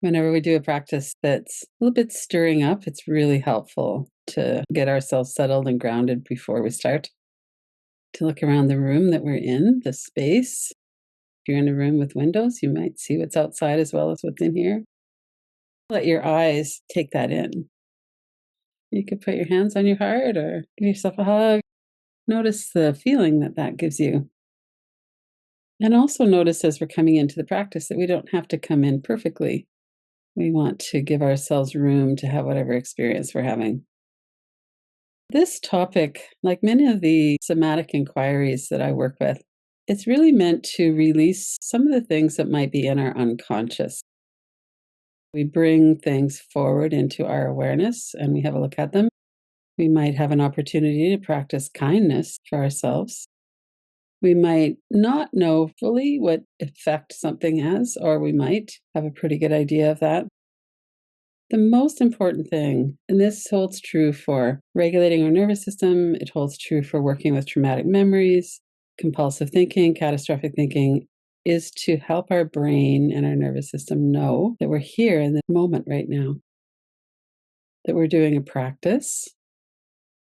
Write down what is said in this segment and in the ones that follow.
Whenever we do a practice that's a little bit stirring up, it's really helpful to get ourselves settled and grounded before we start. To look around the room that we're in, the space. If you're in a room with windows, you might see what's outside as well as what's in here. Let your eyes take that in. You could put your hands on your heart or give yourself a hug. Notice the feeling that that gives you. And also notice as we're coming into the practice that we don't have to come in perfectly. We want to give ourselves room to have whatever experience we're having. This topic, like many of the somatic inquiries that I work with, it's really meant to release some of the things that might be in our unconscious. We bring things forward into our awareness and we have a look at them. We might have an opportunity to practice kindness for ourselves. We might not know fully what effect something has, or we might have a pretty good idea of that. The most important thing, and this holds true for regulating our nervous system, it holds true for working with traumatic memories, compulsive thinking, catastrophic thinking, is to help our brain and our nervous system know that we're here in the moment right now, that we're doing a practice,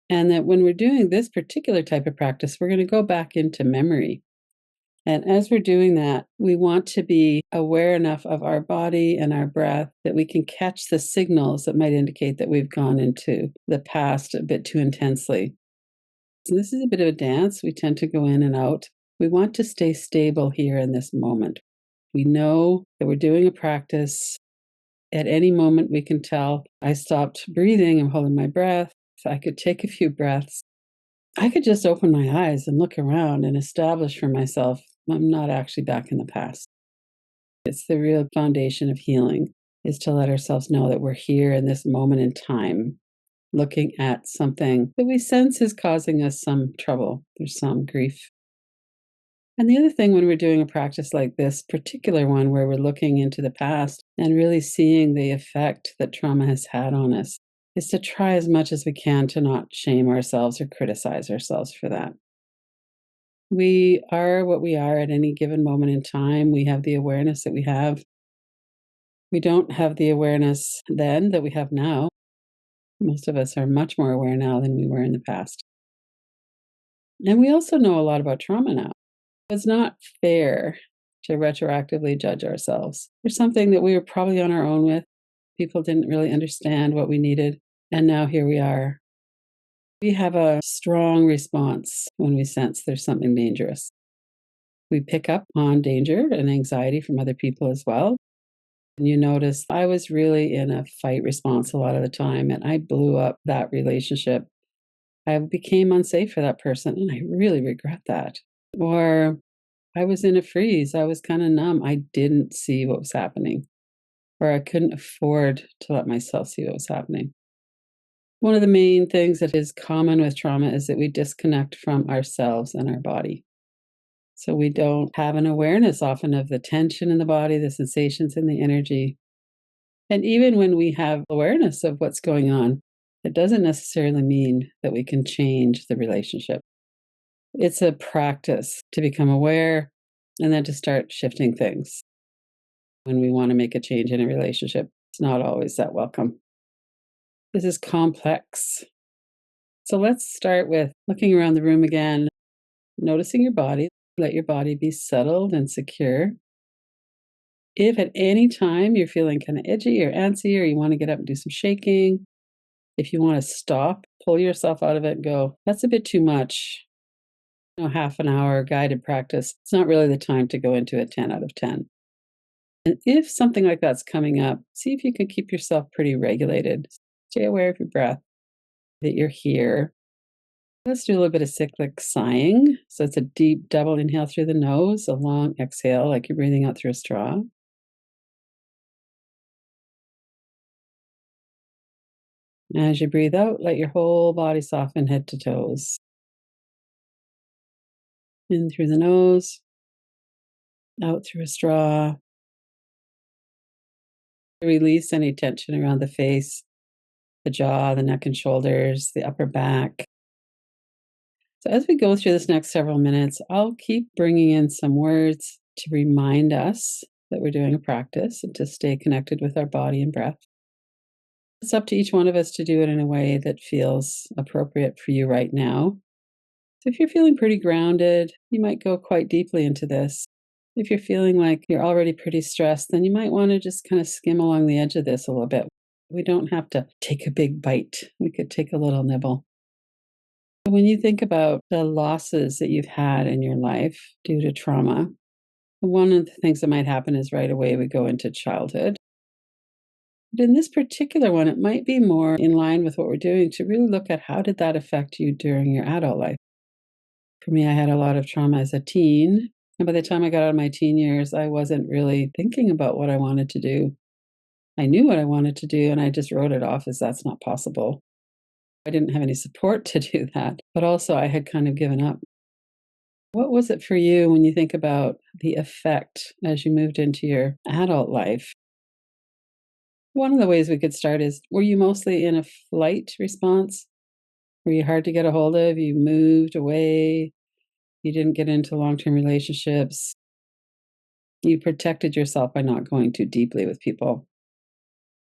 and that when we're doing this particular type of practice, we're going to go back into memory. And as we're doing that, we want to be aware enough of our body and our breath that we can catch the signals that might indicate that we've gone into the past a bit too intensely. So this is a bit of a dance. We tend to go in and out. We want to stay stable here in this moment. We know that we're doing a practice. At any moment, we can tell, I stopped breathing, I'm holding my breath. If I could take a few breaths, I could just open my eyes and look around and establish for myself I'm not actually back in the past. It's the real foundation of healing, is to let ourselves know that we're here in this moment in time, looking at something that we sense is causing us some trouble. There's some grief. And the other thing when we're doing a practice like this particular one, where we're looking into the past and really seeing the effect that trauma has had on us, is to try as much as we can to not shame ourselves or criticize ourselves for that. We are what we are at any given moment in time. We have the awareness that we have. We don't have the awareness then that we have now. Most of us are much more aware now than we were in the past. And we also know a lot about trauma now. It's not fair to retroactively judge ourselves for something that we were probably on our own with. People didn't really understand what we needed. And now here we are. We have a strong response when we sense there's something dangerous. We pick up on danger and anxiety from other people as well. And you notice I was really in a fight response a lot of the time, and I blew up that relationship. I became unsafe for that person, and I really regret that. Or I was in a freeze. I was kind of numb. I didn't see what was happening, or I couldn't afford to let myself see what was happening. One of the main things that is common with trauma is that we disconnect from ourselves and our body. So we don't have an awareness often of the tension in the body, the sensations and the energy. And even when we have awareness of what's going on, it doesn't necessarily mean that we can change the relationship. It's a practice to become aware and then to start shifting things. When we want to make a change in a relationship, it's not always that welcome. This is complex. So let's start with looking around the room again, noticing your body. Let your body be settled and secure. If at any time you're feeling kind of edgy or antsy, or you want to get up and do some shaking, if you want to stop, pull yourself out of it and go, that's a bit too much. Half an hour guided practice, it's not really the time to go into a 10 out of 10. And if something like that's coming up, see if you can keep yourself pretty regulated. Stay aware of your breath, that you're here. Let's do a little bit of cyclic sighing. So it's a deep double inhale through the nose, a long exhale like you're breathing out through a straw. As you breathe out, let your whole body soften head to toes. In through the nose, out through a straw. Release any tension around the face, the jaw, the neck and shoulders, the upper back. So as we go through this next several minutes, I'll keep bringing in some words to remind us that we're doing a practice and to stay connected with our body and breath. It's up to each one of us to do it in a way that feels appropriate for you right now. So if you're feeling pretty grounded, you might go quite deeply into this. If you're feeling like you're already pretty stressed, then you might want to just kind of skim along the edge of this a little bit. We don't have to take a big bite. We could take a little nibble. When you think about the losses that you've had in your life due to trauma, one of the things that might happen is right away we go into childhood. But in this particular one, it might be more in line with what we're doing to really look at how did that affect you during your adult life. For me, I had a lot of trauma as a teen. And by the time I got out of my teen years, I wasn't really thinking about what I wanted to do. I knew what I wanted to do, and I just wrote it off as that's not possible. I didn't have any support to do that, but also I had kind of given up. What was it for you when you think about the effect as you moved into your adult life? One of the ways we could start is, were you mostly in a flight response? Were you hard to get a hold of? You moved away? You didn't get into long-term relationships? You protected yourself by not going too deeply with people.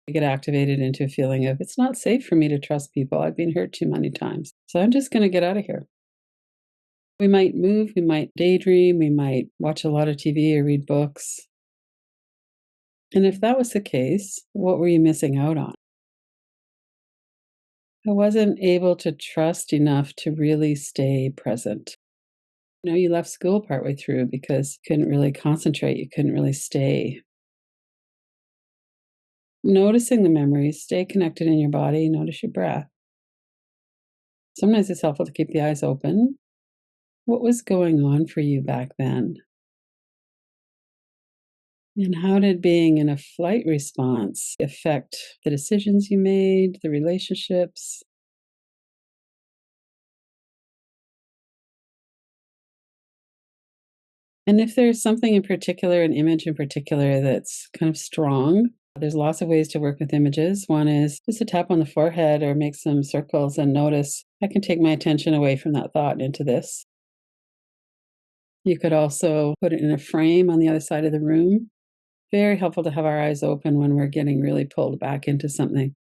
You get activated into a feeling of, it's not safe for me to trust people. I've been hurt too many times. So I'm just going to get out of here. We might move, we might daydream, we might watch a lot of TV or read books. And if that was the case, what were you missing out on? I wasn't able to trust enough to really stay present. You left school partway through because you couldn't really concentrate, you couldn't really stay. Noticing the memories, stay connected in your body, notice your breath. Sometimes it's helpful to keep the eyes open. What was going on for you back then? And how did being in a flight response affect the decisions you made, the relationships? And if there's something in particular, an image in particular that's kind of strong, there's lots of ways to work with images. One is just a tap on the forehead or make some circles and notice I can take my attention away from that thought into this. You could also put it in a frame on the other side of the room. Very helpful to have our eyes open when we're getting really pulled back into something.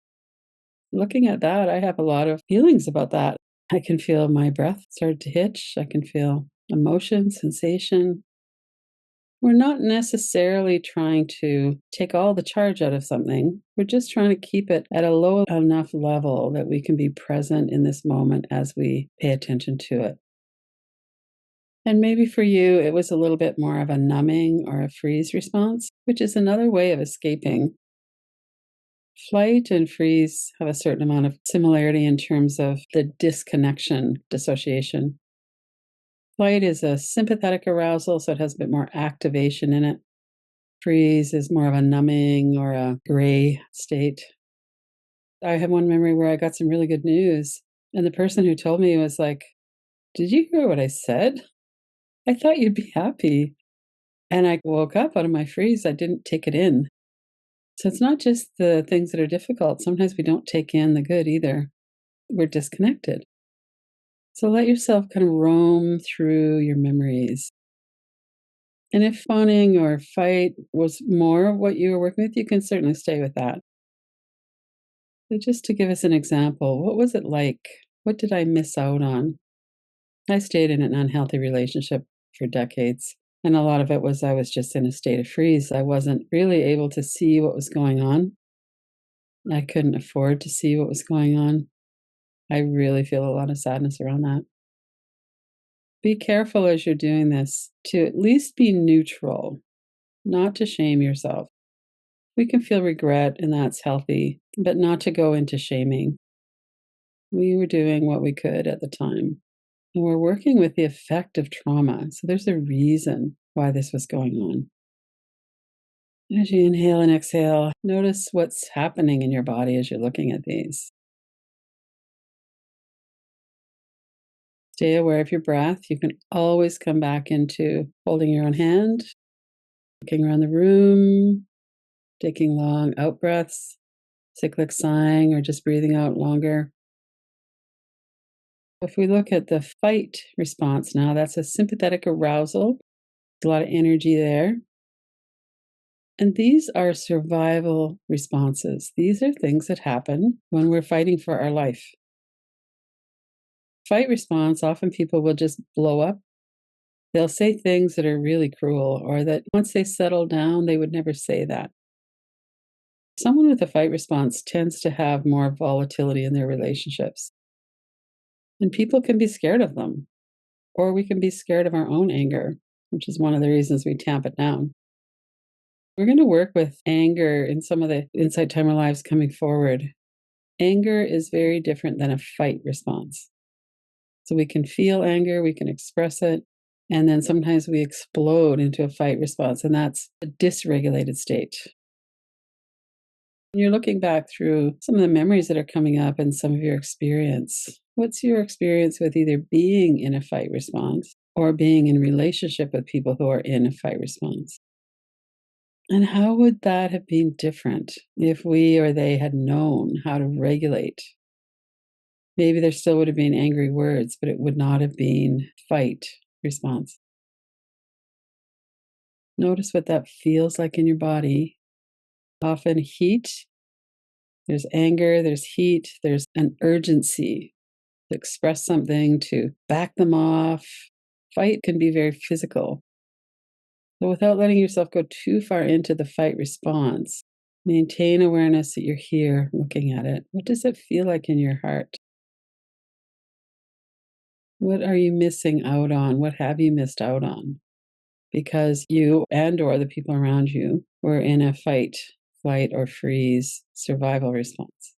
Looking at that, I have a lot of feelings about that. I can feel my breath start to hitch. I can feel emotion, sensation. We're not necessarily trying to take all the charge out of something. We're just trying to keep it at a low enough level that we can be present in this moment as we pay attention to it. And maybe for you, it was a little bit more of a numbing or a freeze response, which is another way of escaping. Flight and freeze have a certain amount of similarity in terms of the disconnection, dissociation. Flight is a sympathetic arousal, so it has a bit more activation in it. Freeze is more of a numbing or a gray state. I have one memory where I got some really good news, and the person who told me was like, "Did you hear what I said? I thought you'd be happy." And I woke up out of my freeze. I didn't take it in. So it's not just the things that are difficult. Sometimes we don't take in the good either. We're disconnected. So let yourself kind of roam through your memories. And if fawning or fight was more what you were working with, you can certainly stay with that. But just to give us an example, what was it like? What did I miss out on? I stayed in an unhealthy relationship for decades. And a lot of it was I was just in a state of freeze. I wasn't really able to see what was going on. I couldn't afford to see what was going on. I really feel a lot of sadness around that. Be careful as you're doing this to at least be neutral, not to shame yourself. We can feel regret, and that's healthy, but not to go into shaming. We were doing what we could at the time, and we're working with the effect of trauma. So there's a reason why this was going on. As you inhale and exhale, notice what's happening in your body as you're looking at these. Stay aware of your breath. You can always come back into holding your own hand, looking around the room, taking long out breaths, cyclic sighing, or just breathing out longer. If we look at the fight response now, that's a sympathetic arousal. There's a lot of energy there. And these are survival responses. These are things that happen when we're fighting for our life. Fight response, often people will just blow up. They'll say things that are really cruel, or that once they settle down, they would never say that. Someone with a fight response tends to have more volatility in their relationships. And people can be scared of them, or we can be scared of our own anger, which is one of the reasons we tamp it down. We're going to work with anger in some of the Insight Timer Lives coming forward. Anger is very different than a fight response. So we can feel anger, we can express it, and then sometimes we explode into a fight response, and that's a dysregulated state. You're looking back through some of the memories that are coming up and some of your experience. What's your experience with either being in a fight response or being in relationship with people who are in a fight response? And how would that have been different if we or they had known how to regulate? Maybe there still would have been angry words, but it would not have been fight response. Notice what that feels like in your body. Often heat, there's anger, there's heat, there's an urgency to express something, to back them off. Fight can be very physical. So without letting yourself go too far into the fight response, maintain awareness that you're here looking at it. What does it feel like in your heart? What are you missing out on? What have you missed out on? Because you and or the people around you were in a fight, flight, or freeze survival response.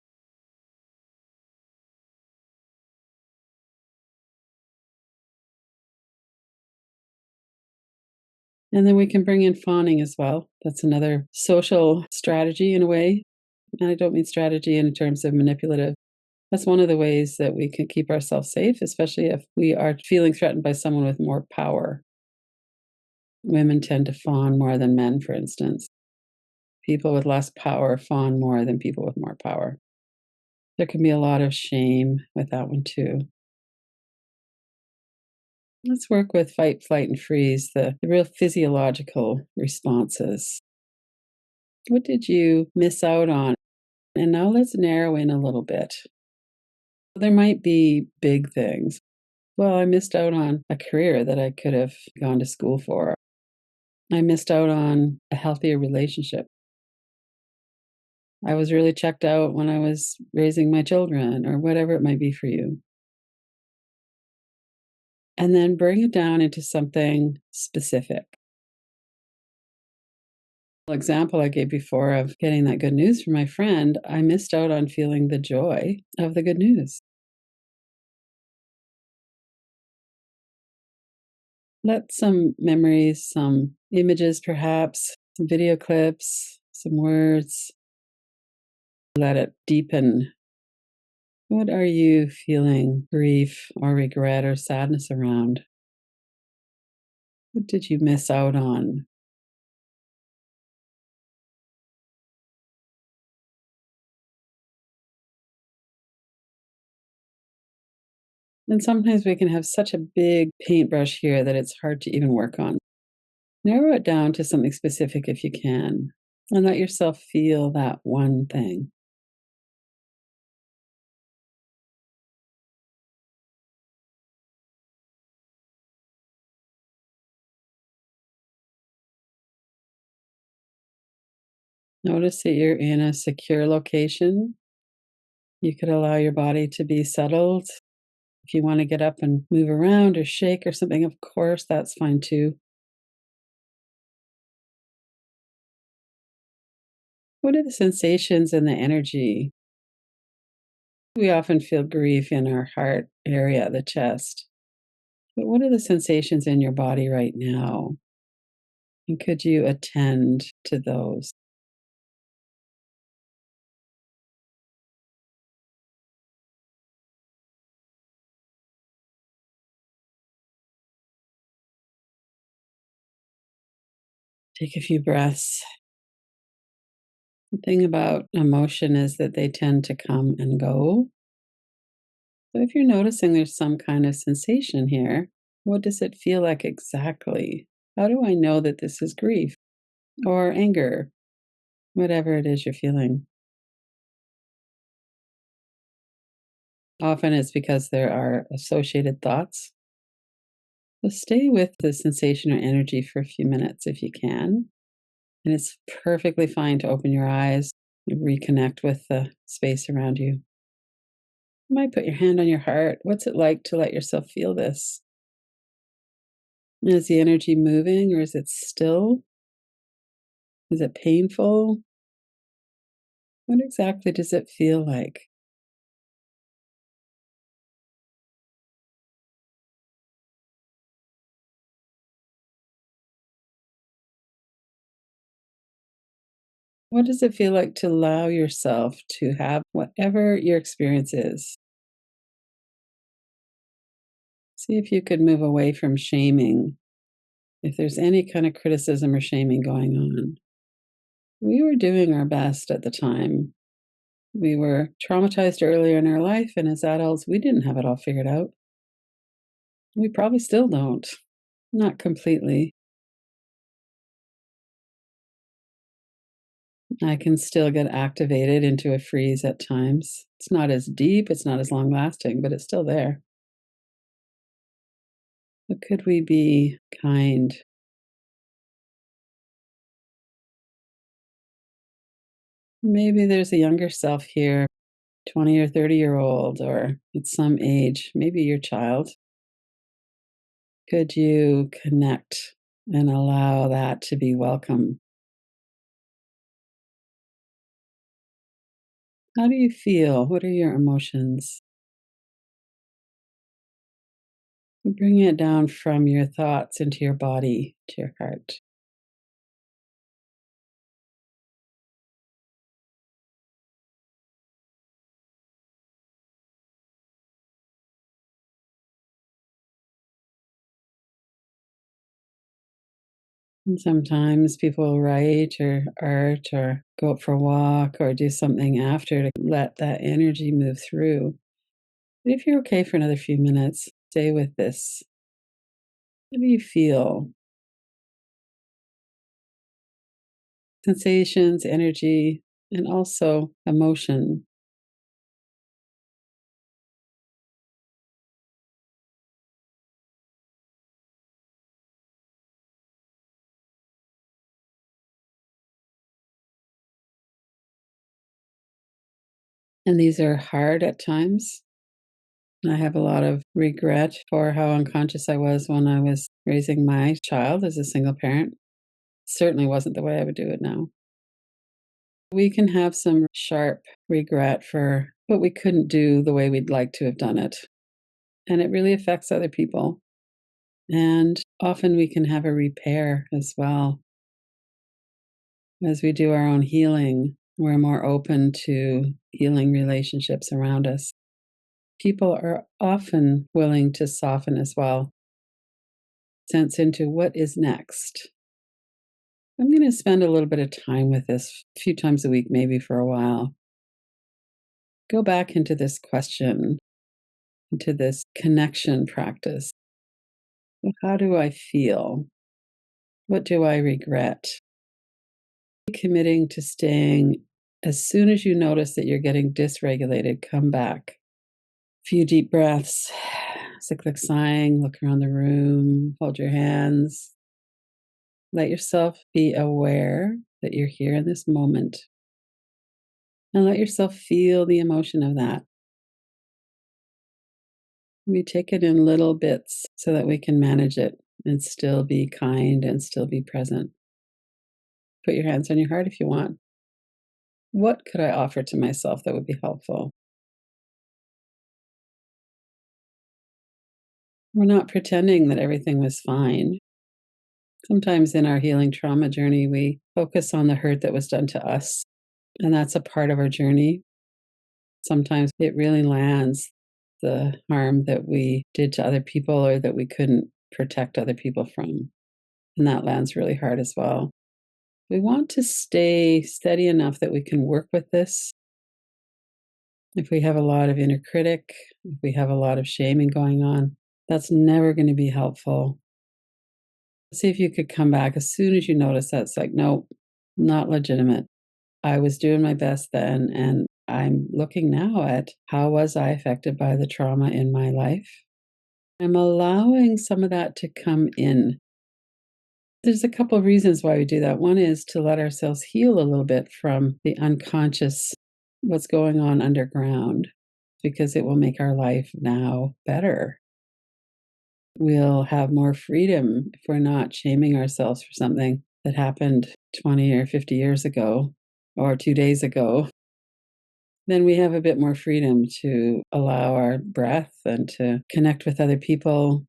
And then we can bring in fawning as well. That's another social strategy in a way. And I don't mean strategy in terms of manipulative. That's one of the ways that we can keep ourselves safe, especially if we are feeling threatened by someone with more power. Women tend to fawn more than men, for instance. People with less power fawn more than people with more power. There can be a lot of shame with that one too. Let's work with fight, flight, and freeze, the real physiological responses. What did you miss out on? And now let's narrow in a little bit. There might be big things. Well, I missed out on a career that I could have gone to school for. I missed out on a healthier relationship. I was really checked out when I was raising my children, or whatever it might be for you. And then bring it down into something specific. Example I gave before of getting that good news from my friend, I missed out on feeling the joy of the good news. Let some memories, some images perhaps, some video clips, some words, let it deepen. What are you feeling grief or regret or sadness around? What did you miss out on? And sometimes we can have such a big paintbrush here that it's hard to even work on. Narrow it down to something specific if you can, and let yourself feel that one thing. Notice that you're in a secure location. You could allow your body to be settled. If you want to get up and move around or shake or something, of course, that's fine too. What are the sensations and the energy? We often feel grief in our heart area, the chest. But what are the sensations in your body right now? And could you attend to those? Take a few breaths. The thing about emotion is that they tend to come and go. So if you're noticing there's some kind of sensation here, what does it feel like exactly? How do I know that this is grief? or anger, whatever it is you're feeling. Often it's because there are associated thoughts. So stay with the sensation or energy for a few minutes if you can. And it's perfectly fine to open your eyes and reconnect with the space around you. You might put your hand on your heart. What's it like to let yourself feel this? Is the energy moving or is it still? Is it painful? What exactly does it feel like? What does it feel like to allow yourself to have whatever your experience is? See if you could move away from shaming. If there's any kind of criticism or shaming going on, we were doing our best at the time. We were traumatized earlier in our life, and as adults, we didn't have it all figured out. We probably still don't, not completely. I can still get activated into a freeze at times. It's not as deep, it's not as long lasting, but it's still there. But could we be kind? Maybe there's a younger self here, 20 or 30-year-old, or at some age, maybe your child. Could you connect and allow that to be welcome? How do you feel? What are your emotions? Bring it down from your thoughts into your body, to your heart. And sometimes people write or art or go out for a walk or do something after to let that energy move through. But if you're okay for another few minutes, stay with this. How do you feel? Sensations, energy, and also emotion. And these are hard at times. I have a lot of regret for how unconscious I was when I was raising my child as a single parent. Certainly wasn't the way I would do it now. We can have some sharp regret for what we couldn't do the way we'd like to have done it. And it really affects other people. And often we can have a repair as well. As we do our own healing, we're more open to healing relationships around us. People are often willing to soften as well, sense into what is next. I'm going to spend a little bit of time with this a few times a week, maybe for a while. Go back into this question, into this connection practice. How do I feel? What do I regret? Committing to staying as soon as you notice that you're getting dysregulated, come back. Few deep breaths, cyclic sighing, look around the room, hold your hands. Let yourself be aware that you're here in this moment and let yourself feel the emotion of that. We take it in little bits so that we can manage it and still be kind and still be present. Put your hands on your heart if you want. What could I offer to myself that would be helpful? We're not pretending that everything was fine. Sometimes in our healing trauma journey, we focus on the hurt that was done to us, and that's a part of our journey. Sometimes it really lands the harm that we did to other people or that we couldn't protect other people from. And that lands really hard as well. We want to stay steady enough that we can work with this. If we have a lot of inner critic, if we have a lot of shaming going on, that's never going to be helpful. See if you could come back as soon as you notice that. It's like, no, not legitimate. I was doing my best then, and I'm looking now at how was I affected by the trauma in my life. I'm allowing some of that to come in. There's a couple of reasons why we do that. One is to let ourselves heal a little bit from the unconscious, what's going on underground, because it will make our life now better. We'll have more freedom if we're not shaming ourselves for something that happened 20 or 50 years ago or 2 days ago. Then we have a bit more freedom to allow our breath and to connect with other people.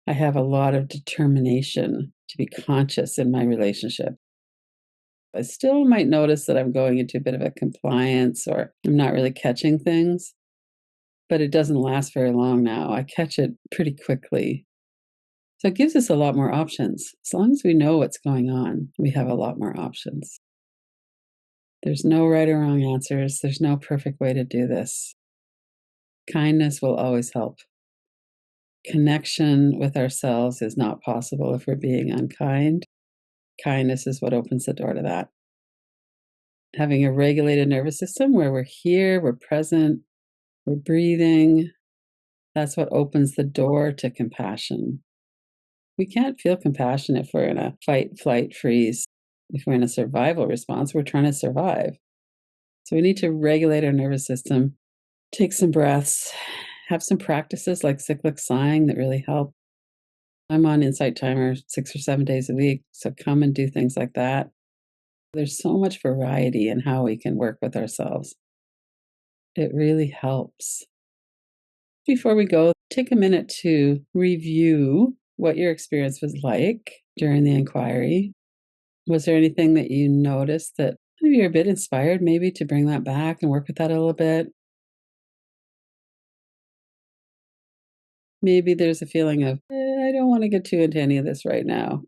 I have a lot of determination to be conscious in my relationship. I still might notice that I'm going into a bit of a compliance or I'm not really catching things, but it doesn't last very long now. I catch it pretty quickly. So it gives us a lot more options. As long as we know what's going on, we have a lot more options. There's no right or wrong answers. There's no perfect way to do this. Kindness will always help. Connection with ourselves is not possible if we're being unkind. Kindness is what opens the door to that. Having a regulated nervous system where we're here, we're present, we're breathing, that's what opens the door to compassion. We can't feel compassion if we're in a fight, flight, freeze. If we're in a survival response, we're trying to survive. So we need to regulate our nervous system, take some breaths, have some practices like cyclic sighing that really help. I'm on Insight Timer 6 or 7 days a week, so come and do things like that. There's so much variety in how we can work with ourselves. It really helps. Before we go, take a minute to review what your experience was like during the inquiry. Was there anything that you noticed that maybe you're a bit inspired maybe to bring that back and work with that a little bit? Maybe there's a feeling of, I don't want to get too into any of this right now.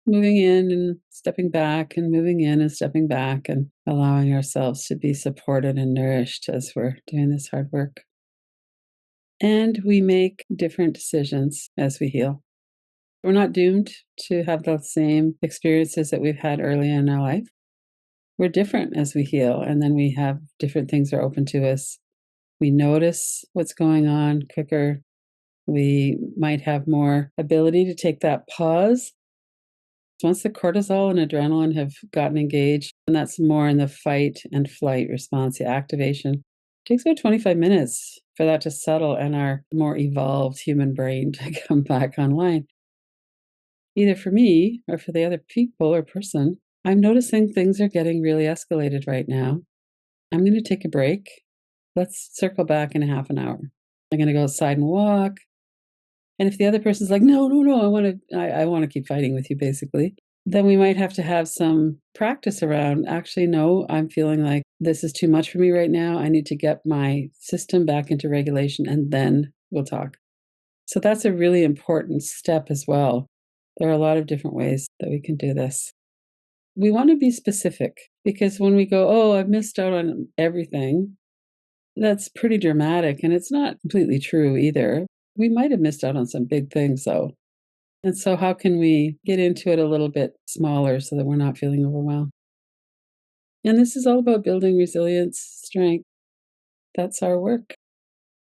Moving in and stepping back and moving in and stepping back and allowing ourselves to be supported and nourished as we're doing this hard work. And we make different decisions as we heal. We're not doomed to have the same experiences that we've had early in our life. We're different as we heal, and then we have different things are open to us. We notice what's going on quicker. We might have more ability to take that pause. Once the cortisol and adrenaline have gotten engaged, and that's more in the fight and flight response, the activation, it takes about 25 minutes for that to settle and our more evolved human brain to come back online. Either for me or for the other people or person, I'm noticing things are getting really escalated right now. I'm going to take a break. Let's circle back in a half an hour. I'm going to go outside and walk. And if the other person's like, no, I want to keep fighting with you, basically, then we might have to have some practice around, actually, no, I'm feeling like this is too much for me right now. I need to get my system back into regulation and then we'll talk. So that's a really important step as well. There are a lot of different ways that we can do this. We want to be specific because when we go, oh, I've missed out on everything, that's pretty dramatic and it's not completely true either. We might have missed out on some big things though. And so how can we get into it a little bit smaller so that we're not feeling overwhelmed? And this is all about building resilience, strength. That's our work.